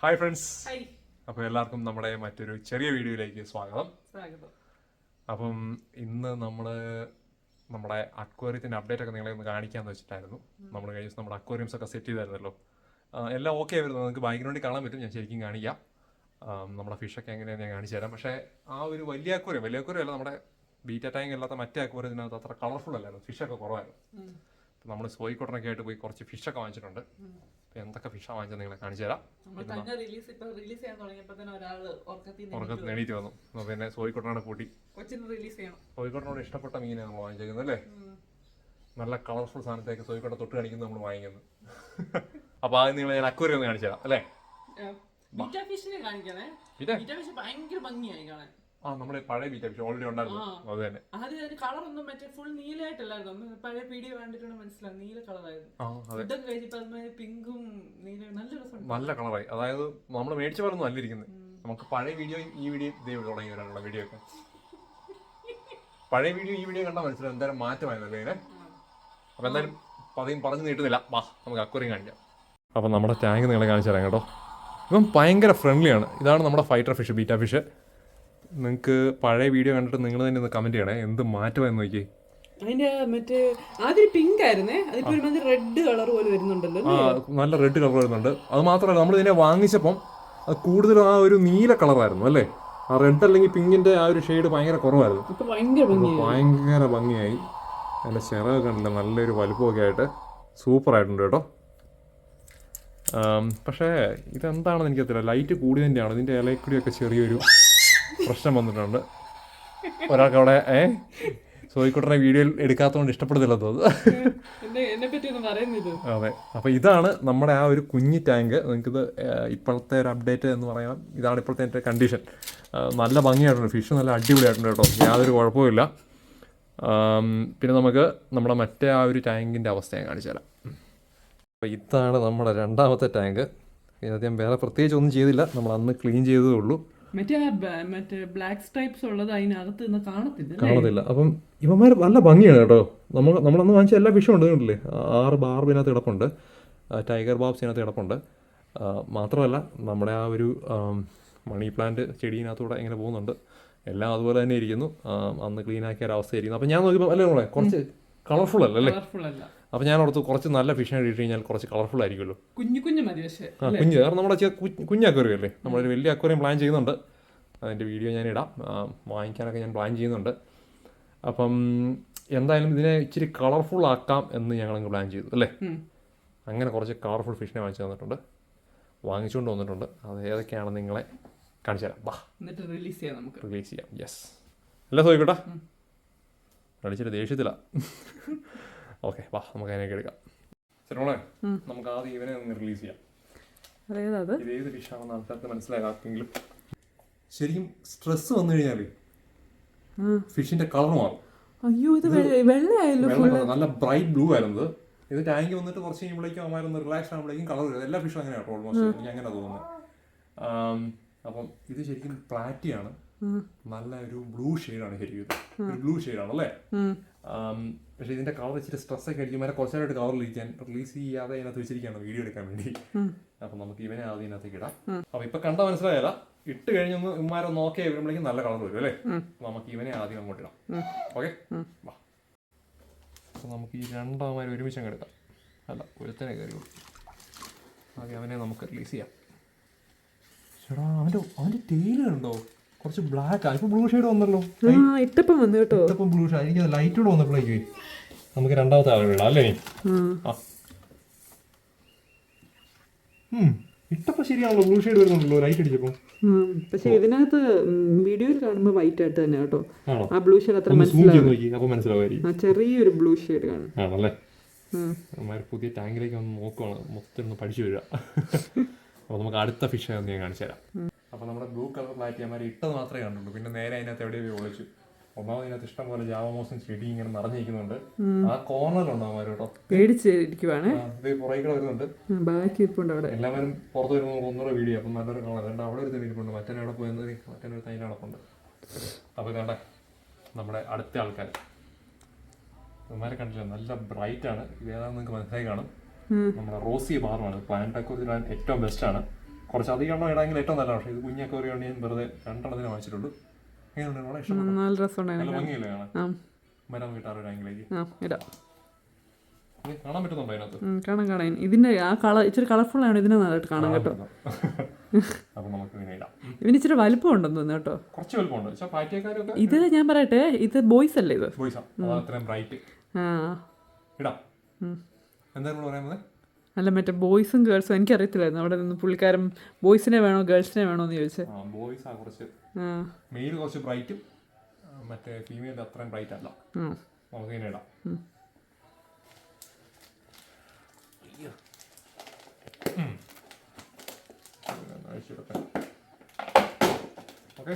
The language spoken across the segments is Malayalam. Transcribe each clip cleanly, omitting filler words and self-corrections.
Hi friends. അപ്പോൾ എല്ലാവർക്കും നമ്മുടെ മറ്റൊരു ചെറിയ വീഡിയോയിലേക്ക് സ്വാഗതം. അപ്പം ഇന്ന് നമ്മുടെ അക്വേറിയത്തിൻ്റെ അപ്ഡേറ്റ് ഒക്കെ നിങ്ങളെ ഒന്ന് കാണിക്കാമെന്ന് വെച്ചിട്ടായിരുന്നു. നമ്മൾ കഴിഞ്ഞ ദിവസം നമ്മുടെ അക്വേറിയംസ് ഒക്കെ സെറ്റ് ചെയ്തായിരുന്നല്ലോ. എല്ലാം ഓക്കെ ആയിരുന്നു. നിങ്ങൾക്ക് ബാക്ക്ഗ്രൗണ്ടിൽ കാണാൻ പറ്റും. ഞാൻ ശരിക്കും കാണിക്കാം. നമ്മുടെ ഫിഷൊക്കെ എങ്ങനെയാണ് ഞാൻ കാണിച്ചു തരാം. പക്ഷേ ആ ഒരു വലിയ അക്വേറിയം അല്ല, നമ്മുടെ ബീറ്റ ടാങ്ക് അല്ലാത്ത മറ്റേ അക്വേറിയത്തിനകത്ത് അത്ര കളർഫുൾ അല്ലായിരുന്നു. ഫിഷൊക്കെ കുറവായിരുന്നു. അപ്പോൾ നമ്മൾ സോയിക്കോട്ടനൊക്കെ ആയിട്ട് പോയി കുറച്ച് ഫിഷൊക്കെ വാങ്ങിച്ചിട്ടുണ്ട്. അപ്പോൾ എന്തൊക്കെ ഫിഷാണ് വാങ്ങിച്ചത് നിങ്ങളെ കാണിച്ചു തരാം. ഉറക്കത്തിൽ എണീറ്റ് വന്നു. പിന്നെ സോയിക്കോട്ടനാണ് കൂട്ടി. സോയിക്കോട്ടനോട് ഇഷ്ടപ്പെട്ട മീനാണ് നമ്മൾ വാങ്ങിച്ചേക്കുന്നത് അല്ലേ. നല്ല കളർഫുൾ സാധനത്തേക്ക് സോയിക്കോട്ട തൊട്ട് കാണിക്കുന്നത് നമ്മൾ വാങ്ങിക്കുന്നത്. അപ്പോൾ ആദ്യം നിങ്ങൾ ഞാൻ അക്വേറിയം ഒന്ന് കാണിച്ചു തരാം അല്ലേ. നമ്മുടെ പഴയ ബീറ്റ ഫിഷ് ഓൾറെഡി ഉണ്ടായിരുന്നു. അത് തന്നെ കളറൊന്നും മറ്റേ ഫുൾ നീലായിട്ടല്ലായിരുന്നു. പഴയ വീഡിയോ കണ്ടിട്ടുണ്ട്, മനസ്സിലാവും. നീല കളറായിരുന്നു. പിങ്കും നല്ല കളറായി. അതായത് നമ്മൾ മേടിച്ച പോലെ ഒന്നും അല്ലിരിക്കുന്നത്. നമുക്ക് പഴയ വീഡിയോ ഈ വീഡിയോ ഇതേ തുടങ്ങി വരാനുള്ള വീഡിയോ ഒക്കെ പഴയ വീഡിയോ ഈ വീഡിയോ കണ്ടാൽ മനസ്സിലാവും എന്തായാലും മാറ്റമായിരുന്നല്ലേ ഇതിനെ. അപ്പൊ എന്തായാലും പതിയും പറഞ്ഞു നീട്ടുന്നില്ല. വാ നമുക്ക് അക്വേറിയം കാണിക്കാം. അപ്പം നമ്മുടെ ടാങ്ക് നിങ്ങളെ കാണിച്ചു തരാം കേട്ടോ. ഇപ്പം ഭയങ്കര ഫ്രണ്ട്ലിയാണ്. ഇതാണ് നമ്മുടെ ഫൈറ്റർ ഫിഷ്, ബീറ്റ ഫിഷ്. നിങ്ങൾക്ക് പഴയ വീഡിയോ കണ്ടിട്ട് നിങ്ങൾ തന്നെ ഒന്ന് കമന്റ് ചെയ്യണേ എന്ത് മാറ്റമായിരുന്നു നോക്കി. അതിന്റെ മറ്റേ ആദ്യം പിങ്ക് ആയിരുന്നേ, അതിപ്പോ റെഡ് കളർ പോലെ വരുന്നുണ്ടല്ലോ. നല്ല റെഡ് കളർ വരുന്നുണ്ട്. അത് മാത്രമല്ല നമ്മൾ ഇതിനെ വാങ്ങിച്ചപ്പം അത് കൂടുതലും ആ ഒരു നീല കളറായിരുന്നു അല്ലേ. ആ റെഡ് അല്ലെങ്കിൽ പിങ്കിന്റെ ആ ഒരു ഷെയ്ഡ് ഭയങ്കര കുറവായിരുന്നു. ഭയങ്കര ഭംഗിയായി. അതിന്റെ ചിറകൊക്കെ കണ്ടില്ല, നല്ലൊരു വലുപ്പമൊക്കെ ആയിട്ട് സൂപ്പറായിട്ടുണ്ട് കേട്ടോ. പക്ഷേ ഇതെന്താണെന്ന് എനിക്കറിയില്ല, ലൈറ്റ് കൂടി തന്നെയാണ്. ഇതിന്റെ ഇലയിൽ കൂടിയൊക്കെ ചെറിയൊരു പ്രശ്നം വന്നിട്ടുണ്ട്. ഒരാൾക്ക് അവിടെ സോയിക്കോട്ടനെ വീഡിയോയിൽ എടുക്കാത്തതുകൊണ്ട് ഇഷ്ടപ്പെടുന്നില്ല തോന്നുന്നു. അതെ. അപ്പോൾ ഇതാണ് നമ്മുടെ ആ ഒരു കുഞ്ഞി ടാങ്ക്. നിങ്ങൾക്കിത് ഇപ്പോഴത്തെ ഒരു അപ്ഡേറ്റ് എന്ന് പറയാം. ഇതാണ് ഇപ്പോഴത്തെ എൻ്റെ കണ്ടീഷൻ. നല്ല ഭംഗിയായിട്ടുണ്ട്. ഫിഷ് നല്ല അടിപൊളിയായിട്ടുണ്ട് കേട്ടോ, യാതൊരു കുഴപ്പമില്ല. പിന്നെ നമുക്ക് നമ്മുടെ മറ്റേ ആ ഒരു ടാങ്കിൻ്റെ അവസ്ഥ ഞാൻ കാണിച്ചു തരാം. അപ്പോൾ ഇതാണ് നമ്മുടെ രണ്ടാമത്തെ ടാങ്ക്. ഇതിനകത്ത് ഞാൻ വേറെ പ്രത്യേകിച്ച് ഒന്നും ചെയ്തില്ല, നമ്മൾ അന്ന് ക്ലീൻ ചെയ്തതേ ഉള്ളൂ. മറ്റേ ബ്ലാക്ക് സ്ട്രൈപ്സ് ഉള്ളത് അതിനകത്ത് കാണത്തില്ല. അപ്പം ഇവന്മാർ നല്ല ഭംഗിയാണ് കേട്ടോ. നമ്മളന്ന് വാങ്ങിച്ച എല്ലാ ഫിഷും ഉണ്ട് കണ്ടില്ലേ. 6 ബാർബിനകത്ത് കിടപ്പുണ്ട്, ടൈഗർ ബാബ്സ് ഇതിനകത്ത് കിടപ്പുണ്ട്. മാത്രമല്ല നമ്മുടെ ആ ഒരു മണി പ്ലാന്റ് ചെടീനകത്തൂടെ ഇങ്ങനെ പോകുന്നുണ്ട്. എല്ലാം അതുപോലെ തന്നെ ഇരിക്കുന്നു. അന്ന് ക്ലീൻ ആക്കിയ ഒരവസ്ഥയായിരിക്കുന്നു. അപ്പം ഞാൻ നോക്കിയപ്പോൾ അല്ലേ നമ്മളെ കുറച്ച് കളർഫുൾ അല്ലേ. അപ്പം ഞാൻ ഓർത്തു കുറച്ച് നല്ല ഫിഷിനെ ഇട്ട് കഴിഞ്ഞാൽ കുറച്ച് കളർഫുൾ ആയിരിക്കുമല്ലോ. കുഞ്ഞു മതി. പക്ഷേ കുഞ്ഞ് കാരണം നമ്മുടെ കുഞ്ഞ് അക്വേറിയം അല്ലേ. നമ്മളൊരു വലിയ അക്വേറിയം പ്ലാൻ ചെയ്യുന്നുണ്ട്. അതിൻ്റെ വീഡിയോ ഞാൻ ഇടാം. വാങ്ങിക്കാനൊക്കെ ഞാൻ പ്ലാൻ ചെയ്യുന്നുണ്ട്. അപ്പം എന്തായാലും ഇതിനെ ഇച്ചിരി കളർഫുൾ ആക്കാം എന്ന് ഞങ്ങളങ്ങ് പ്ലാൻ ചെയ്തു അല്ലേ. അങ്ങനെ കുറച്ച് കളർഫുൾ ഫിഷിനെ വാങ്ങിച്ചു തന്നിട്ടുണ്ട്, വാങ്ങിച്ചുകൊണ്ട് വന്നിട്ടുണ്ട്. അത് ഏതൊക്കെയാണെന്ന് നിങ്ങളെ കാണിച്ചു തരാം. വാ, എന്നിട്ട് റിലീസ് ചെയ്യാം. യെസ്, അല്ല സോയിക്കോട്ടെ കളിച്ചിട്ട് ദേഷ്യത്തില്ല. ഓക്കെ, വാ നമുക്ക് അതിനൊക്കെ എടുക്കാം. ശരിയോളെ, നമുക്ക് ആദ്യം ഇവനെ ഒന്ന് റിലീസ് ചെയ്യാം. ഇത് ഏത് ഫിഷാണെന്ന് ആൾക്കാർക്ക് മനസ്സിലാക്കാമെങ്കിലും ശരിക്കും സ്ട്രെസ് വന്നു കഴിഞ്ഞാൽ ഫിഷിന്റെ കളർ മാറും. അയ്യോ, ഇത് വെള്ളയായല്ലോ. നല്ല ബ്രൈറ്റ് ബ്ലൂ ആയിരുന്നത്. ഇത് ടാങ്ക് വന്നിട്ട് കുറച്ച് കഴിയുമ്പോഴേക്കും അവന്മാരൊന്ന് റിലാക്സ് ആകുമ്പോഴേക്കും കളർ വരും. എല്ലാ ഫിഷും അങ്ങനെയാണ് ഓൾമോസ്റ്റ്, എനിക്ക് അങ്ങനെ തോന്നുന്നത്. അപ്പം ഇത് ശരിക്കും പ്ലാറ്റിയാണ്. നല്ല ഒരു ബ്ലൂ ഷെയ്ഡാണ് ശരിക്കും. ഇത് ഒരു ബ്ലൂ ഷെയ്ഡാണ് അല്ലേ. പക്ഷെ ഇതിന്റെ കളർ ഇച്ചിരി സ്ട്രെസ്സൊക്കെ അടിക്കും. വരെ കുറച്ചായിട്ട് കളർ റിലീസ് ചെയ്യാതെ അതിനകത്ത് വെച്ചിരിക്കുകയാണ് വീഡിയോ എടുക്കാൻ വേണ്ടി. അപ്പൊ നമുക്ക് ഇവനെ ആദ്യം ഇതിനകത്തേക്ക് ഇടാം. അപ്പൊ ഇപ്പൊ കണ്ടാൽ മനസ്സിലായല്ല, ഇട്ട് കഴിഞ്ഞൊന്ന് ഇമാരെ നോക്കിയാൽ വരുമ്പോഴേക്കും നല്ല കളർ വരും അല്ലേ. നമുക്ക് ഇവനെ ആദ്യം അങ്ങോട്ട് ഇടാം. ഓക്കെ, വാ. അപ്പൊ നമുക്ക് ഈ രണ്ടാമാരും ഒരുമിച്ച് അങ്ങ് എടുക്കാം. അല്ല, ഒരുത്തനെ കയറി ആദ്യം അവനെ നമുക്ക് റിലീസ് ചെയ്യാം. ചേട്ടാ, അവന്റെ ടെയില് കണ്ടോ, കുറച്ച് ബ്ലാക്ക് ആ. ഇപ്പൊ ബ്ലൂ ഷെയ്ഡ് വന്നല്ലോ. ഇട്ടപ്പം ബ്ലൂ ഷെയ്ഡ്. എനിക്ക് ലൈറ്റോടെ വന്നപ്പോഴേക്ക് നമുക്ക് രണ്ടാമത്തെ ആളെ വിടാം അല്ലേ. ഇട്ടപ്പോ ശരിയാണല്ലോ, ബ്ലൂ ഷെയ്ഡ് വരുന്നുണ്ടല്ലോ ലൈറ്റ് അടിച്ചപ്പോ. പക്ഷെ ഇതിനകത്ത് വീഡിയോയിൽ കാണുമ്പോൾ വൈറ്റ് ആയിട്ട് തന്നെ കേട്ടോ. ആ ബ്ലൂ ഷെയ്ഡ് അത്ര മനസ്സിലാവും. ചെറിയൊരു ബ്ലൂ ഷെയ്ഡ് കാണും ആണല്ലേ. പുതിയ ടാങ്കിലേക്ക് ഒന്ന് നോക്കുവാണ്, മൊത്തം ഒന്ന് പഠിച്ചു വരിക. അപ്പോൾ നമുക്ക് അടുത്ത ഫിഷ് ഒന്ന് ഞാൻ കാണിച്ചു തരാം. അപ്പോൾ നമ്മുടെ ബ്ലൂ കളർ പ്ലാറ്റി അമ്മ ഇട്ടത് മാത്രമേ കണ്ടുള്ളൂ. പിന്നെ നേരെ അതിനകത്ത് എവിടെയോ ഒളിച്ചു. ഒന്നാമത് ഇതിനകത്ത് ഇഷ്ടം പോലെ ജാവമോസും ചെടി ഇങ്ങനെ നിറഞ്ഞിരിക്കുന്നുണ്ട്. ആ കോർണറിലുണ്ടോ അവന്മാർ കേട്ടോ, പേടിച്ചിരിക്കുവാണ്. ഇത് പുറകെ വരുന്നുണ്ട്, എല്ലാവരും പുറത്ത് വരുമ്പോൾ ഒന്നുകൂടെ വീഡിയോ. അപ്പം നല്ലൊരു കളർ ഉണ്ട്. അവിടെ ഒരു തെളിയിപ്പുണ്ട്, മറ്റൊരു അവിടെ പോയത് മറ്റൊരു തൈ നടപ്പുണ്ട്. അപ്പോൾ കണ്ടേ നമ്മുടെ അടുത്ത ആൾക്കാർ ഇവന്മാരെ കണ്ടില്ല, നല്ല ബ്രൈറ്റ് ആണ്. ഇത് ഏതാണെന്ന് നിങ്ങൾക്ക് മനസ്സിലായി കാണും. നമ്മുടെ റോസി ബാറുമാണ്. പ്ലാന്റ് അക്വേറിയത്തിൽ ഏറ്റവും ബെസ്റ്റ് ആണ്. കുറച്ചധികം എണ്ണം ഇടാമെങ്കിൽ ഏറ്റവും നല്ലതാണ്. പക്ഷേ ഇത് കുഞ്ഞൊക്കെ ഒരു ഞാൻ വെറുതെ 2 എണ്ണത്തിന് വാങ്ങിച്ചിട്ടുള്ളൂ. എങ്ങനെയുണ്ട് വളരെ ഇഷ്ടപ്പെട്ടു? നല്ല നല്ല രസമുണ്ടായിരുന്നു. ഭംഗിയില്ലേ കാണാൻ? വരാൻ കിട്ടാറ് ഒരു ആംഗിലേക്ക് ഇടാം. കാണാൻ പറ്റുന്നുണ്ടോ അതിനകത്ത്? കാണാൻ ഇതിന്റെ ആ കളർ ഇച്ചിരി കളർഫുൾ ആണ്. ഇതിനെ നല്ലതായിട്ട് കാണാൻ കേട്ടോ. അപ്പൊ നമുക്ക് ഇങ്ങനെ ഇടാം. ഇതിന് ഇച്ചിരി വലുപ്പം ഉണ്ടെന്ന് തോന്നുന്നു കേട്ടോ. കുറച്ച് വലുപ്പമുണ്ട്. പക്ഷേ പാറ്റിയക്കാരൊക്കെ ഇത് ഞാൻ പറയട്ടെ, ഇത് ബോയ്സ് അല്ലേ? ഇത് ബോയ്സാ. അത്രയും ബ്രൈറ്റ് ഇടാം. എന്തായാലും പറയുന്നത് അല്ല, മറ്റേ ബോയ്സും ഗേൾസും എനിക്കറിയത്തില്ലായിരുന്നു. അവിടെ നിന്ന് പുള്ളിക്കാരൻ ബോയ്സിനെ വേണോ ഗേൾസിനെ വേണോ എന്ന് ചോദിച്ചത്. ബോയ്സാ കുറച്ച്, മെയിൽ കുറച്ച് ബ്രൈറ്റും മറ്റേ ഫീമെയിൽ അത്രയും ബ്രൈറ്റ് അല്ല. നമുക്ക് ഇങ്ങനെ ഇടാം. ഓക്കെ,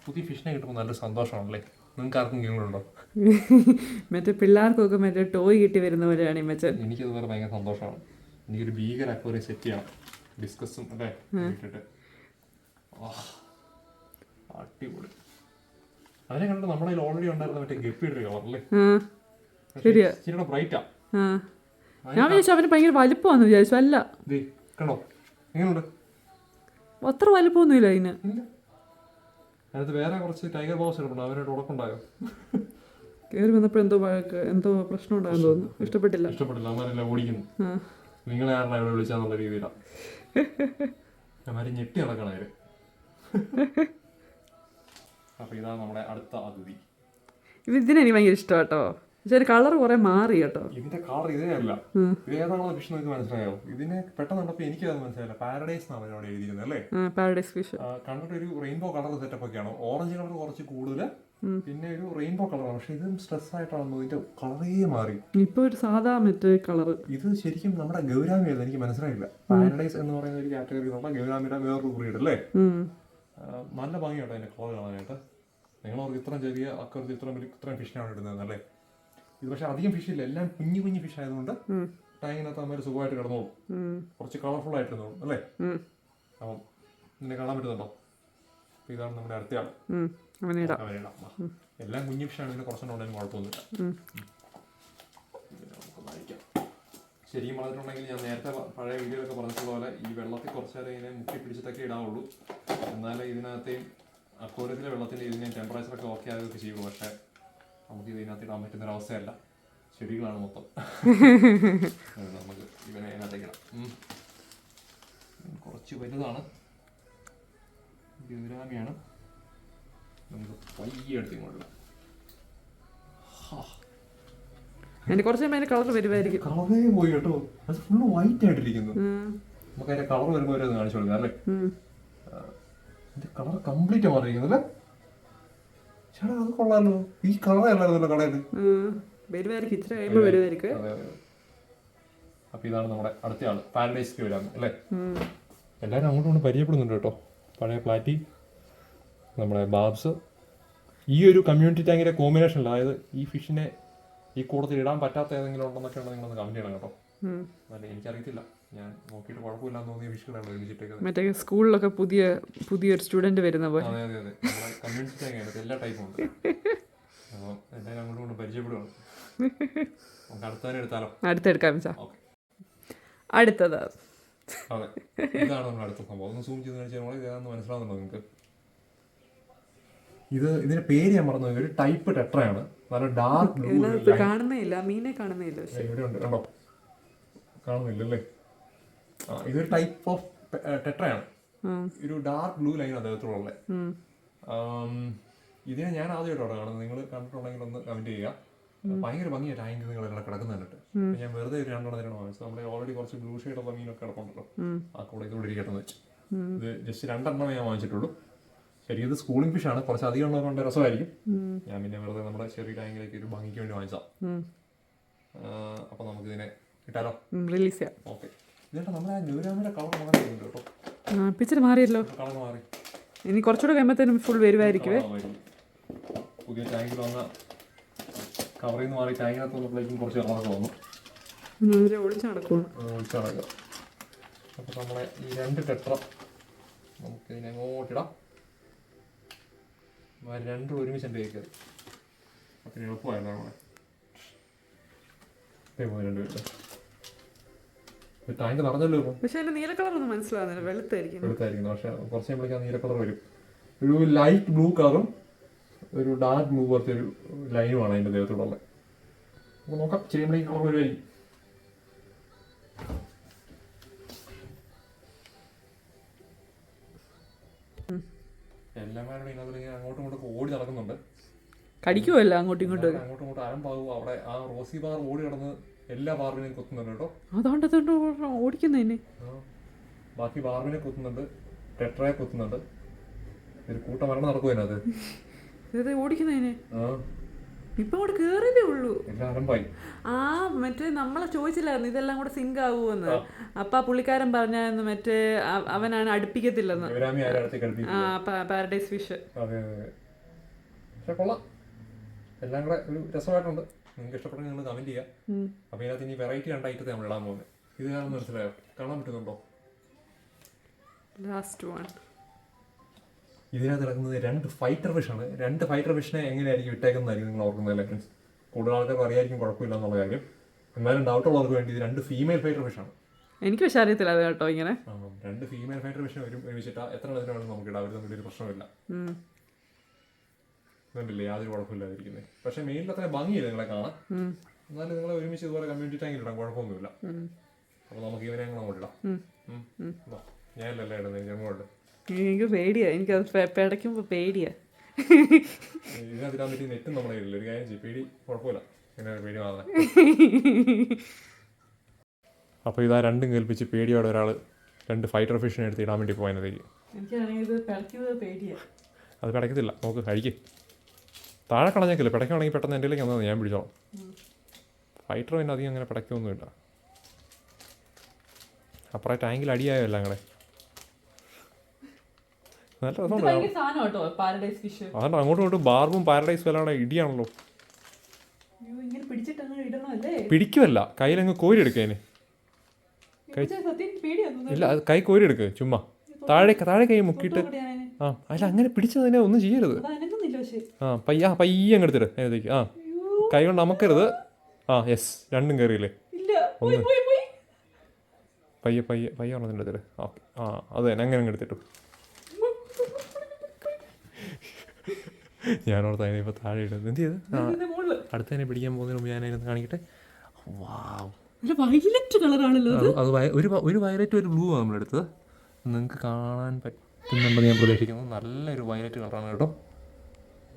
പുതിയ ഫിഷിനെ കിട്ടുമ്പോൾ നല്ല സന്തോഷമാണല്ലേ? നിങ്ങൾക്ക് ആർക്കും ഗെയിമുകളുണ്ടോ? മറ്റേ പിള്ളേർക്കൊക്കെ മറ്റേ ടോയ് കിട്ടി വരുന്ന പോലെയാണ് ഈ മച്ചൻ. എനിക്കതുപോലെ ഭയങ്കര സന്തോഷമാണ്. എനിക്കൊരു ഭീകര അക്വേറിയം സെറ്റ് ചെയ്യണം, ഡിസ്കസും അല്ലേ ഇട്ടിട്ട്. അടിപൊളി. അതിനെ കണ്ടിട്ട് നമ്മുടെ കയ്യിൽ ഓൾറെഡി ഉണ്ടായിരുന്ന മറ്റേ ഗപ്പിയുടെ കളറല്ലേ? ശരിയാ, ബ്രൈറ്റാ. ഞാൻ വിചാരിച്ചു അവന് ഭയങ്കര വലിപ്പമാന്ന് വിചാരിച്ചു. അല്ല, കണ്ടോ എങ്ങനെയുണ്ട്? അത്ര വലിപ്പമൊന്നുമില്ല അതിന്. അതിനകത്ത് വേറെ കുറച്ച് ടൈഗർ ബോസ് എടുക്കണം. അവരോട് ഉടക്കുണ്ടായോ? കയറി വന്നപ്പോൾ എന്തോ പ്രശ്നം ഉണ്ടായെന്ന് തോന്നുന്നു. ഇഷ്ടപ്പെട്ടില്ല. അവന്മാരെല്ലാം ഓടിക്കുന്നു. നിങ്ങളെ ആരുടെ ഇവിടെ വിളിച്ചാന്നുള്ള രീതിയിലാണ് അവന്മാര് ഞെട്ടി നടക്കണം അവര്. അപ്പൊ ഇതാണ് നമ്മുടെ അടുത്ത അതിഥി. ഇതിനെനിക്ക് ഭയങ്കര ഇഷ്ടം കേട്ടോ. പക്ഷേ കളർ കുറെ മാറി കേട്ടോ. ഇതിന്റെ കളർ ഇതേ അല്ല. ഇത് ഏതാണോ ഫിഷ് നിങ്ങൾക്ക് മനസ്സിലായോ? ഇതിനെ പെട്ടെന്ന് കണ്ടപ്പോൾ എനിക്കത് മനസ്സിലായില്ല. പാരഡൈസ് എന്നാണ് അവിടെ എഴുതിയിരുന്നത് അല്ലേ? Paradise fish. കണ്ടിട്ട് ഒരു റെയിൻബോ കളർ സെറ്റപ്പ് ഒക്കെയാണ്. ഓറഞ്ച് കളർ കുറച്ച് കൂടുതൽ, പിന്നെ ഒരു റെയിൻബോ കളറാണ്. പക്ഷെ ഇതും സ്ട്രെസ് ആയിട്ടാണെന്ന് ഇതിന്റെ കളറേ മാറി. ഇപ്പൊ ഒരു സാധാ മറ്റേ കളർ. ഇത് ശരിക്കും നമ്മുടെ ഗൗരാമിയായിരുന്നു. എനിക്ക് മനസ്സിലായില്ല. പാരഡൈസ് എന്ന് പറയുന്ന ഒരു കാറ്റഗറി നമ്മുടെ ഗൗരാമിയുടെ വേറൊരു ബ്രീഡ് അല്ലേ? നല്ല ഭംഗിയാട്ടോ അതിന്റെ കളർ കാണാനായിട്ട്. നിങ്ങളവർക്ക് ഇത്രയും ചെറിയ അക്കറത്ത് ഇത്രയും ഫിഷിനാണ് ഇടുന്നത് അല്ലേ? ഇത് പക്ഷെ അധികം ഫിഷ് ഇല്ല, എല്ലാം കുഞ്ഞു കുഞ്ഞു ഫിഷ് ആയതുകൊണ്ട് ടാങ്കിനകത്ത് അമ്മ സുഖമായിട്ട് കിടന്നോളും. കുറച്ച് കളർഫുൾ ആയിട്ടിരുന്നോളും അല്ലേ? അപ്പം നിന്നെ കാണാൻ പറ്റുന്നുണ്ടോ? ഇതാണ് നമ്മുടെ അടുത്തയാൾ. എല്ലാം കുഞ്ഞു ഫിഷാണ്. ഇതിന് കുറച്ചെണ്ണം ഉണ്ടെങ്കിൽ കുഴപ്പമൊന്നുമില്ല. ശരിക്കും പറഞ്ഞിട്ടുണ്ടെങ്കിൽ ഞാൻ നേരത്തെ പഴയ വീഡിയോയിലൊക്കെ പറഞ്ഞിട്ടുള്ള പോലെ ഈ വെള്ളത്തിൽ കുറച്ച് നേരം ഇതിനെ മുക്കി പിടിച്ചിട്ടൊക്കെ ഇടാവുള്ളൂ. എന്നാലേ ഇതിനകത്തെയും അക്വേറിയത്തിലെ വെള്ളത്തിൻ്റെ ഇതിനെ ടെമ്പറേച്ചറൊക്കെ ഓക്കെ ആകുകയൊക്കെ ചെയ്യുള്ളൂ. പക്ഷേ നമുക്ക് ഇതിനകത്ത് ഇടാൻ പറ്റുന്നൊരവസ്ഥയല്ല. ചെടികളാണ് മൊത്തം. നമുക്ക് ഇവനെ അതിനകത്തേക്ക് ഇടാം. കുറച്ച് വലുതാണ്, ഗൗരാമിയാണ്. നമുക്ക് പയ്യെ എടുത്ത് ഇങ്ങോട്ട് ഇടാം. കുറച്ച് കളർ വരുമായിരിക്കും. കളറേ പോയി കേട്ടോ. അത് ഫുള്ള് വൈറ്റ് ആയിട്ടിരിക്കുന്നു. നമുക്ക് അതിന്റെ കളർ വരുമ്പോൾ ഒരു കാണിച്ചു കൊടുക്കാം അല്ലേ? അതിന്റെ കളർ കംപ്ലീറ്റ് മാറിയിരിക്കുന്നു അല്ലേ? ചേട്ടാ അത് കൊള്ളാലോ. ഈ കളർ അല്ലായിരുന്നല്ലോ കടയില്. അപ്പൊ ഇതാണ് നമ്മുടെ അടുത്ത ആള്, പാരഡൈസ് ഗൗരാമി അല്ലേ? എല്ലാവരും അങ്ങോട്ടും കൊണ്ട് പരിചയപ്പെടുന്നുണ്ട് കേട്ടോ. പഴയ പ്ലാറ്റി, നമ്മുടെ ബാബ്സ്. ഈ ഒരു കമ്മ്യൂണിറ്റി ടാങ്കിന്റെ കോമ്പിനേഷനിൽ, അതായത് ഈ ഫിഷിനെ ഈ കൂടത്തിൽ ഇടാൻ പറ്റാത്ത ഏതെങ്കിലും ഉണ്ടെന്നൊക്കെ ഉണ്ടെങ്കിൽ നിങ്ങളൊന്ന് കമന്റ് ചെയ്യണം കേട്ടോ. അല്ല എനിക്കറിയത്തില്ല, ഞാൻ നോക്കിയിട്ട് കുഴപ്പമില്ലാന്ന് തോന്നിയ ഫിഷുകളാണ് ഒരുമിച്ചിട്ടേക്കുന്നത്. മറ്റേ സ്കൂളിലൊക്കെ പുതിയൊരു സ്റ്റുഡന്റ് വരുന്ന പോലെ. അതെ അതെ അതെ, നമ്മുടെ കമ്മ്യൂണിറ്റി ടാങ്ക് എല്ലാ ടൈപ്പും ഉണ്ട്. അപ്പോൾ എല്ലാവരും അങ്ങോട്ടും കൊണ്ട് പരിചയപ്പെടുകയാണ്. നമുക്ക് അടുത്തവരെ എടുത്താലോ? അടുത്തെടുക്കാം. അടുത്തത് അതെ, ഇതാണ് നമ്മുടെ അടുത്ത സംഭവം. ഒന്ന് സൂം ചെയ്ത് കാണിച്ചാൽ ഇതാണെന്ന് മനസ്സിലാവുന്നുണ്ടോ നിങ്ങൾക്ക്? ഇതിന്റെ പേര് ഞാൻ മറന്നു. ഒരു ടൈപ്പ് ടെട്രയാണ്. നല്ല ഡാർക്ക് ബ്ലൂ. കാണുന്നില്ല, മീനെ കാണുന്നില്ല. ഇവിടെ ഉണ്ട് കണ്ടോ? കാണുന്നില്ലല്ലേ? ഇതൊരു ടൈപ്പ് ഓഫ് ടെട്രയാണ്. ഒരു ഡാർക്ക് ബ്ലൂ ലൈൻ അദ്ദേഹത്തിലുള്ള. ഇതിനെ ഞാൻ ആദ്യമായിട്ടാണ് കാണുന്നത്. നിങ്ങൾ കണ്ടിട്ടുണ്ടെങ്കിൽ ഒന്ന് കമന്റ് ചെയ്യുക. ഭയങ്കര ഭംഗിയായിട്ട് ടാങ്ക് നിങ്ങളെല്ലാം കിടക്കുന്ന കണ്ടിട്ട് ഞാൻ വെറുതെ ഒരു 2 എണ്ണത്തിനാണ് വാങ്ങിച്ചത്. നമ്മുടെ ഓൾറെഡി കുറച്ച് ബ്ലൂ ഷെയ്ഡുള്ള മീനൊക്കെ കിടപ്പുണ്ടല്ലോ, ആ കൂടെ ഇതോടെ ഇരിക്കട്ടെന്ന് വെച്ച്. ഇത് ജസ്റ്റ് 2 എണ്ണം ഞാൻ വാങ്ങിച്ചിട്ടുള്ളൂ. ശരിക്കും ഇത് സ്കൂളിംഗ് ഫിഷാണ്. കുറച്ച് അധികം ഉള്ളതുകൊണ്ട് രസമായിരിക്കും. ഞാൻ പിന്നെ വെറുതെ നമ്മുടെ ചെറിയ ടാങ്കിലേക്ക് ഒരു ഭംഗിക്ക് വേണ്ടി വാങ്ങിച്ചാ. അപ്പൊ നമുക്ക് ഇതിനെ ഇട്ടാലോ? റിലീസ് ചെയ്യാം. ഓക്കെ. ഇതേട്ടാ നമ്മുടെ ആ ഗൗരാമിയുടെ കളർ മാറിയിട്ടുണ്ട് കേട്ടോ. പിക്ചർ മാറിയല്ലോ. കളർ മാറി. ഇനി കുറച്ചുകൂടെ കഴിയുമ്പോഴത്തേനും ഫുൾ വരുമായിരിക്കും. പുതിയ ടാങ്കിൽ വന്ന കവറിൽ നിന്ന് മാറി ടാങ്കിനകത്ത് വന്നപ്പോഴേക്കും കുറച്ച് കളറൊക്കെ വന്നു. ഒളിച്ചു നടക്കുക. അപ്പോൾ നമ്മളെ ഈ 2 ടെട്ര നമുക്ക് ഇതിനെ അങ്ങോട്ടിടാം. 2 ഒരുമിച്ച് എൻ്റെ കയറി. അപ്പം എളുപ്പമായിരുന്നു നമ്മളെ രണ്ടുപേരും. ടാങ്ക് നിറഞ്ഞല്ലോ ഇപ്പം. പക്ഷെ അതിന്റെ നീല കളർ ഒന്നും മനസ്സിലാവുന്നില്ല, വെളുത്തായിരിക്കുന്നു. പക്ഷെ കുറച്ച് കഴിയുമ്പോഴേക്കും നീല കളർ വരും. ഒരു ലൈറ്റ് ബ്ലൂ കളറും ഒരു ഡാർക്ക് ബ്ലൂ പോലത്തെ ഒരു ലൈനുമാണ് അതിൻ്റെ ദേഹത്തോടുള്ളത്. അപ്പോൾ നോക്കാം, ചെയ്യുമ്പോഴേക്കും കളർ വരുമായിരിക്കും. എല്ലാവരും ഇതിനകത്ത് ഇങ്ങനെ അങ്ങോട്ടും ഇങ്ങോട്ടും ഓടി നടക്കുന്നുണ്ട്. കടിക്കുമല്ലോ അങ്ങോട്ടും ഇങ്ങോട്ടും. അങ്ങോട്ടും ഇങ്ങോട്ടും അലമ്പാകും. അവിടെ ആ റോസി ബാർ ഓടി കിടന്ന് എല്ലാ ബാർബിനെയും കുത്തുന്നുണ്ട് കേട്ടോ. അതുകൊണ്ട് ഓടിക്കുന്നതിന് ബാക്കി ബാർബിനെ കുത്തുന്നുണ്ട്, ടെട്രയെ കുത്തുന്നുണ്ട്. ഒരു കൂട്ടമരണം നടക്കും അതിനകത്ത് ഓടിക്കുന്നതിന്. ഇപ്പൊ അങ്ങോട്ട് കേറിയതേ ഉള്ളൂ. എല്ലാം അലമ്പായി. ആ മറ്റേ നമ്മളെ ചോദിച്ചില്ലായിരുന്നു ഇതെല്ലാം കൂടെ സിങ്ക് ആവുമെന്ന്. അപ്പൊ ആ പുള്ളിക്കാരൻ പറഞ്ഞായിരുന്നു മറ്റേ അവനാണ് അടുപ്പിക്കത്തില്ലെന്ന്. Paradise fish. അതെ അതെ, പക്ഷെ കൊള്ളാം, എല്ലാം കൂടെ ഒരു രസമായിട്ടുണ്ട്. നിങ്ങൾക്ക് ഇഷ്ടപ്പെട്ടെങ്കിൽ നിങ്ങൾ കമന്റ് ചെയ്യാം. അപ്പൊ ഇതിനകത്ത് ഇനി വെറൈറ്റി രണ്ടായിട്ട് നമ്മൾ ഇടാൻ പോകുന്നത്. ഇത് കാരണം മനസ്സിലായോ, കാണാൻ പറ്റുന്നുണ്ടോ? Last one. ഇതിനകത്ത് ഇറങ്ങുന്നത് 2 ഫൈറ്റർ ഫിഷാണ്. 2 ഫൈറ്റർ ഫിഷിനെ എങ്ങനെയായിരിക്കും ഇട്ടേക്കുന്നതായിരിക്കും നിങ്ങൾ ഓർക്കുന്നതല്ലേ ഫ്രണ്ട്സ്? കൂടുതൽ ആൾക്കാർക്ക് അറിയായിരിക്കും, കുഴപ്പമില്ല എന്നുള്ള കാര്യം. എന്നാലും ഡൗട്ട് ഉള്ളവർക്ക് വേണ്ടി ഇത് 2 ഫീമെയിൽ ഫൈറ്റർ ഫിഷാണ്. എനിക്ക് പക്ഷെ അറിയത്തില്ല അത് കേട്ടോ. ഇങ്ങനെ 2 ഫീമെയിൽ ഫൈറ്റർ ഫിഷിനെ ഒരുമിച്ചിട്ടാ എത്ര എണ്ണത്തിനാണ് നമുക്ക് ഇടാം. അവർ തമ്മിൽ ഒരു പ്രശ്നമില്ല. ഇതുണ്ടല്ലേ, യാതൊരു കുഴപ്പമില്ലാതിരിക്കുന്നത്. പക്ഷെ മെയിലിൽ അത്ര ഭംഗിയില്ല നിങ്ങളെ കാണാൻ. എന്നാലും നിങ്ങളെ ഒരുമിച്ച് ഇതുപോലെ കമ്മ്യൂണിറ്റി ടാങ്കിൽ ഇടാം, കുഴപ്പമൊന്നുമില്ല. അപ്പോൾ നമുക്ക് ഇവനെ അങ്ങോട്ട് ഇടാം. ഞാനല്ലേ ഇടുന്നത്, ഞങ്ങളുണ്ട്. എനിക്ക് പേടിയാ, എനിക്കത് പിടയ്ക്കുമ്പോ പേടിയാ. ഇതിനകത്തിടാൻ പറ്റി നെറ്റും നമ്മളെ ഇല്ല. ഒരു കാര്യം ചെയ്യും, പേടി കുഴപ്പമില്ല, പിന്നെ പേടി മാറുന്നത്. അപ്പോൾ ഇതാ രണ്ടും കേൾപ്പിച്ച് പേടിയോടെ ഒരാൾ 2 ഫൈറ്റർ ഫിഷിനെ എടുത്ത് ഇടാൻ വേണ്ടി പോയതിലേക്ക്. അത് പിടയ്ക്കത്തില്ല, നോക്ക് കഴിക്കും. താഴെ കളഞ്ഞേക്കില്ല. പിടയ്ക്കുകയാണെങ്കിൽ പെട്ടെന്ന് എൻ്റെ കയ്യിലേക്ക് വന്നത് ഞാൻ പിടിച്ചോളാം. ഫൈറ്റർ പിന്നെ അധികം അങ്ങനെ പിടയ്ക്കൊന്നുമില്ല. അപ്പുറം ടാങ്കിൽ അടിയായോ എല്ലാം കൂടെ. നല്ല രസമുണ്ട്. അതുകൊണ്ട് അങ്ങോട്ടും ഇങ്ങോട്ടും ബാർബും പാരഡൈസ് എല്ലാം ഇടിയാണല്ലോ. പിടിക്കുമല്ല, കയ്യിലങ്ങ് കോരി എടുക്കേന്. ഇല്ല, അത് കൈ കോരി എടുക്ക് ചുമ്മാ. താഴെ കൈ മുക്കിയിട്ട്. അല്ല, അങ്ങനെ പിടിച്ചതിനെ ഒന്നും ചെയ്യരുത്. പയ്യെ അങ്ങ് എടുത്തിട്ട് അതിനകത്തേക്ക്. കൈ കൊണ്ട് അമക്കരുത്. യെസ്, രണ്ടും കയറിയില്ലേ? ഒന്ന് പയ്യെ ഒന്നതിൻ്റെ എടുത്തിട്ട്. ഓക്കെ, അത് തന്നെ അങ്ങനെ അങ്ങ് എടുത്തിട്ടു. ഞാനോർത്ത് അതിനെ ഇപ്പോൾ താഴെ ഇടുന്നത്. എന്ത് ചെയ്ത് അടുത്തതിനെ പിടിക്കാൻ പോകുന്നതിന് മുമ്പ് ഞാനതിനകത്ത് കാണിക്കട്ടെ. അത് ഒരു വയലറ്റ് ഒരു ബ്ലൂ ആണ് നമ്മളെടുത്തത്. നിങ്ങൾക്ക് കാണാൻ പറ്റുന്നുണ്ടെന്ന് ഞാൻ പ്രതീക്ഷിക്കുന്നു. നല്ലൊരു വയലറ്റ് കളറാണ് കേട്ടോ.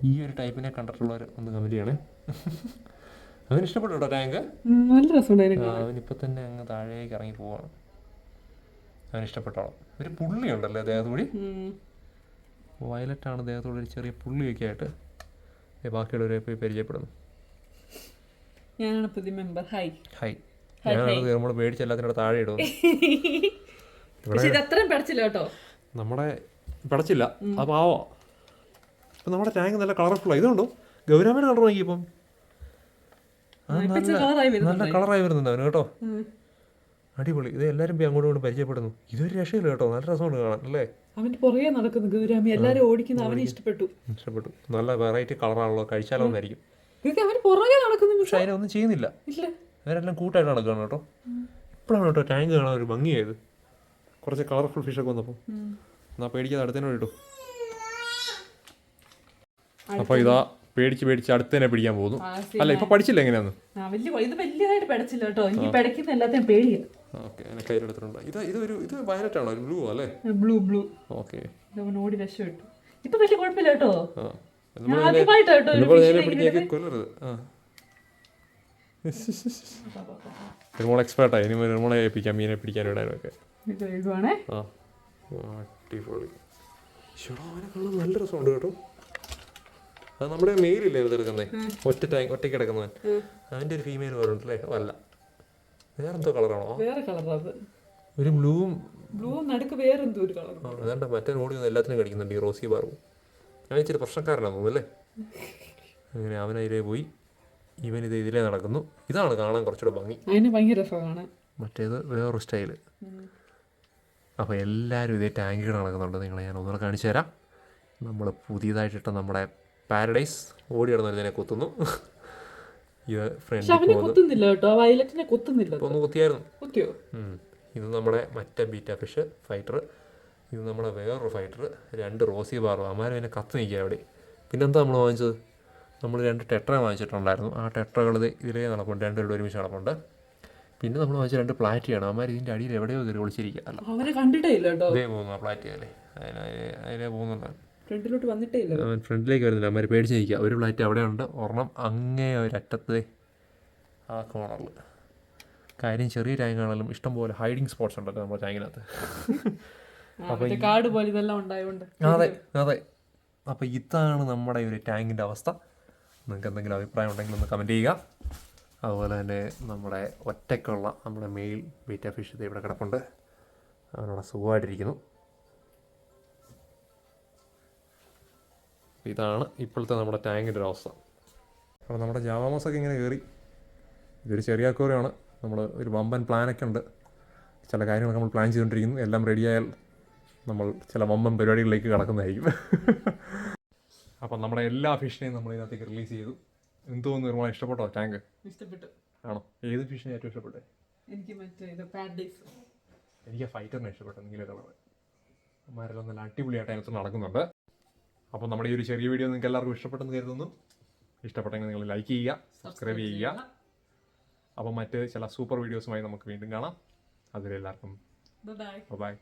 ഈ ഒരു ടൈപ്പിനെ കണ്ടിട്ടുള്ളവർ ഒന്ന് കമൻറ്റ് ചെയ്യണേ. അവന് ഇഷ്ടപ്പെട്ടു കേട്ടോ ടാങ്ക്. നല്ല രസമുണ്ട്. അവനിപ്പോൾ തന്നെ അങ്ങ് താഴേക്ക് ഇറങ്ങി പോവാണ്. അവന് ഇഷ്ടപ്പെട്ടോളാം. ഒരു പുള്ളിയുണ്ടല്ലേ ദേഹത്തുകൂടി. വയലറ്റാണ് ദേഹത്തോടെ ഒരു ചെറിയ പുള്ളിയൊക്കെ ആയിട്ട്. ബാക്കിയുള്ളവരെ പോയി പരിചയപ്പെടുന്നു. ഞാനാണ് പുതിയ മെമ്പർ. ഹായ്. ഞാനത് നമ്മൾ പേടിച്ച് എല്ലാത്തിനും താഴെ ഇടുന്നു. നമ്മുടെ പിടച്ചില്ല, അത് പാവോ. ഇപ്പം നമ്മുടെ ടാങ്ക് നല്ല കളർഫുള്ളാണ്. ഇതുകൊണ്ടോ ഗൗരാമയുടെ കളർ നോക്കിയപ്പം നല്ല കളറായി വരുന്നുണ്ട് അവന് കേട്ടോ. അടിപൊളി. ഇത് എല്ലാവരും പോയി അങ്ങോട്ടും ഇങ്ങോട്ട് പരിചയപ്പെടുന്നു. ഇതൊരു രക്ഷയില്ല കേട്ടോ, നല്ല രസമുണ്ട് കാണാൻ അല്ലേ. അവന്റെ പുറകെ നടക്കുന്നു ഗൗരാമി, എല്ലാരും ഓടിക്കുന്നു. അവനെ ഇഷ്ടപ്പെട്ടു. നല്ല വെറൈറ്റി കളറാണല്ലോ, കഴിച്ചാലോ എന്നായിരിക്കും. പക്ഷെ അതിനൊന്നും ചെയ്യുന്നില്ല, അവരെല്ലാം കൂട്ടായിട്ട് നടക്കുകയാണ് കേട്ടോ. ഇപ്പോഴാണ് കേട്ടോ ടാങ്ക് കാണാൻ ഒരു ഭംഗിയായത്. കുറച്ച് കളർഫുൾ ഫിഷൊക്കെ വന്നപ്പോൾ എന്നാ പേടിക്കാതെ അടുത്തന്നെ ഇട്ടു. അപ്പോൾ ഇതാ പേടിച്ച് അടുത്തന്നെ പിടിക്കാൻ പോകുന്നു. അല്ല, ഇപ്പൊ പഠിച്ചില്ല എങ്ങനെയാന്ന്. ഓക്കെ, അതിനെ കയ്യിലെടുത്തിട്ടുണ്ട്. ഇത് വയലറ്റ് ആണോ, ഒരു ബ്ലൂ അല്ലേ? ബ്ലൂ. ഓക്കെ, ഓടി രക്ഷപ്പെട്ടു. ഇപ്പൊ വലിയ കുഴപ്പമില്ല കേട്ടോ. കൊല്ലരുത്. നിർമ്മോൾ എക്സ്പേർട്ടായി. ഇനി നിർമ്മോളെ ഏൽപ്പിക്കാം മീനെ പിടിക്കാനും ഇടാനും ഒക്കെ. അടിപൊളി. അവനെ നല്ല രസമുണ്ട് കേട്ടോ. അത് നമ്മുടെ മെയിലില്ലേ എടുക്കുന്നത്, ഒറ്റയ്ക്ക് കിടക്കുന്നവൻ. അവൻ്റെ ഒരു ഫീമെയിൽ വേറുണ്ടല്ലേ? അല്ല, വേറെന്തോ കളറാണോ? ഒരു ബ്ലൂവും നടുക്ക് വേറെന്തോ ഒരു കളർ. അതാണ്ട് മറ്റേ ഓടി വന്ന് എല്ലാത്തിനും കടിക്കുന്നുണ്ട് ഈ റോസി ബാർബും. അവൻ ഇച്ചിരി പ്രശ്നക്കാരനാണ് തോന്നുന്നല്ലേ. അങ്ങനെ അവനതിലേ പോയി. ഇവനിത് ഇതിലേ നടക്കുന്നു. ഇതാണ് കാണാൻ കുറച്ചുകൂടെ ഭംഗി. മറ്റേത് വേറൊരു സ്റ്റൈല്. അപ്പോൾ എല്ലാവരും ഇതേ ടാങ്കികൾ നടക്കുന്നുണ്ട്. നിങ്ങളെ ഞാൻ ഒന്നുകൂടെ കാണിച്ചു തരാം. നമ്മൾ പുതിയതായിട്ടിട്ട നമ്മുടെ പാരഡൈസ് ഓടി കിടന്നതിനെ കൊത്തുന്നു. ഇത് പക്ഷെ ഫ്രണ്ടിൽ അവനെ പോകുന്നു. കൊത്തുന്നില്ല കേട്ടോ, ആ വയലറ്റിനെ കൊത്തുന്നില്ല. ഇപ്പോൾ ഒന്ന് കുത്തിയായിരുന്നു. കൊത്തിയോ? ഇത് നമ്മുടെ മറ്റേ ബീറ്റ ഫിഷ് ഫൈറ്റർ. ഇത് നമ്മുടെ വേറൊരു ഫൈറ്റർ, 2 റോസി ബാറും. അമ്മാരും അതിനെ കത്ത് നിൽക്കുക അവിടെ. പിന്നെന്താ നമ്മൾ വാങ്ങിച്ചത്? നമ്മൾ 2 ടെട്ര വാങ്ങിച്ചിട്ടുണ്ടായിരുന്നു. ആ ടെട്രകൾ ഇതിലേ നടപ്പുണ്ട്, 2 പേരുടെ ഒരുമിച്ച് നടപ്പുണ്ട്. പിന്നെ നമ്മൾ വാങ്ങിച്ച 2 പ്ലാറ്റിയാണ്. അമ്മാർ ഇതിൻ്റെ അടിയിൽ എവിടെയോ കയറി ഒളിച്ചിരിക്കുക. അല്ല, അവനെ കണ്ടിട്ടേ ഇല്ല കേട്ടോ. ഇതേ പോകുന്നു ആ പ്ലാറ്റി. അല്ലേ, അതിനെ പോകുന്നുണ്ട്. ഫ്രണ്ടിലോട്ട് വന്നിട്ടേ ഇല്ല. അവൻ ഫ്രണ്ടിലേക്ക് വരുന്നില്ല. അമ്മാർ പേടിച്ച് നിൽക്കുക. ഒരു പ്ലാറ്റ് അവിടെ ഉണ്ട്, ഒരെണ്ണം അങ്ങേ ഒരറ്റത്ത് ആ കോണറിൽ. കാര്യം ചെറിയ ടാങ്കാണെങ്കിലും ഇഷ്ടംപോലെ ഹൈഡിങ് സ്പോട്ട്സ് ഉണ്ടല്ലോ നമ്മുടെ ടാങ്കിനകത്ത്. അപ്പോൾ കാട് പോലെ ഇതെല്ലാം ഉണ്ടായതുകൊണ്ട്. അതെ അതെ. അപ്പോൾ ഇതാണ് നമ്മുടെ ഒരു ടാങ്കിൻ്റെ അവസ്ഥ. നിങ്ങൾക്ക് എന്തെങ്കിലും അഭിപ്രായം ഉണ്ടെങ്കിൽ ഒന്ന് കമൻറ്റ് ചെയ്യുക. അതുപോലെ തന്നെ നമ്മുടെ ഒറ്റയ്ക്കുള്ള നമ്മുടെ മെയിൽ ബീറ്റ ഫിഷ് ഇത് ഇവിടെ കിടപ്പുണ്ട്. അവനോട് സുഖമായിട്ടിരിക്കുന്നു. ഇതാണ് ഇപ്പോഴത്തെ നമ്മുടെ ടാങ്കിൻ്റെ ഒരു അവസ്ഥ. അപ്പോൾ നമ്മുടെ ജാവാമോസൊക്കെ ഇങ്ങനെ കയറി. ഇതൊരു ചെറിയ അക്വേറിയമാണ്. നമ്മൾ ഒരു വമ്പൻ പ്ലാനൊക്കെ ഉണ്ട്. ചില കാര്യങ്ങളൊക്കെ നമ്മൾ പ്ലാൻ ചെയ്തുകൊണ്ടിരിക്കുന്നു. എല്ലാം റെഡിയായാൽ നമ്മൾ ചില വമ്പൻ പരിപാടികളിലേക്ക് കടക്കുന്നതായിരിക്കും. അപ്പം നമ്മുടെ എല്ലാ ഫിഷിനെയും നമ്മൾ ഇതിനകത്തേക്ക് റിലീസ് ചെയ്തു. എന്തോന്ന് ഒരുപാട് ഇഷ്ടപ്പെട്ടോ ടാങ്ക്? ഇഷ്ടപ്പെട്ടു. ആണോ? ഏത് ഫിഷിനെ ഏറ്റവും ഇഷ്ടപ്പെട്ടെ? എനിക്ക് മറ്റേ ഇത് പാരഡൈസ്. എനിക്ക് ഫൈറ്ററിനെ ഇഷ്ടപ്പെട്ടു, നീല കളർ. അമ്മാരെല്ലാം നല്ല അടിപൊളിയായിട്ട് അതിനകത്ത് നടക്കുന്നുണ്ട്. അപ്പോൾ നമ്മുടെ ഈ ഒരു ചെറിയ വീഡിയോ നിങ്ങൾക്ക് എല്ലാവർക്കും ഇഷ്ടപ്പെട്ടെന്ന് കരുതുന്നു. ഇഷ്ടപ്പെട്ടെങ്കിൽ നിങ്ങൾ ലൈക്ക് ചെയ്യുക, സബ്സ്ക്രൈബ് ചെയ്യുക. അപ്പോൾ മറ്റ് ചില സൂപ്പർ വീഡിയോസുമായി നമുക്ക് വീണ്ടും കാണാം. അതുവരെ എല്ലാവർക്കും ബൈ. ബൈ.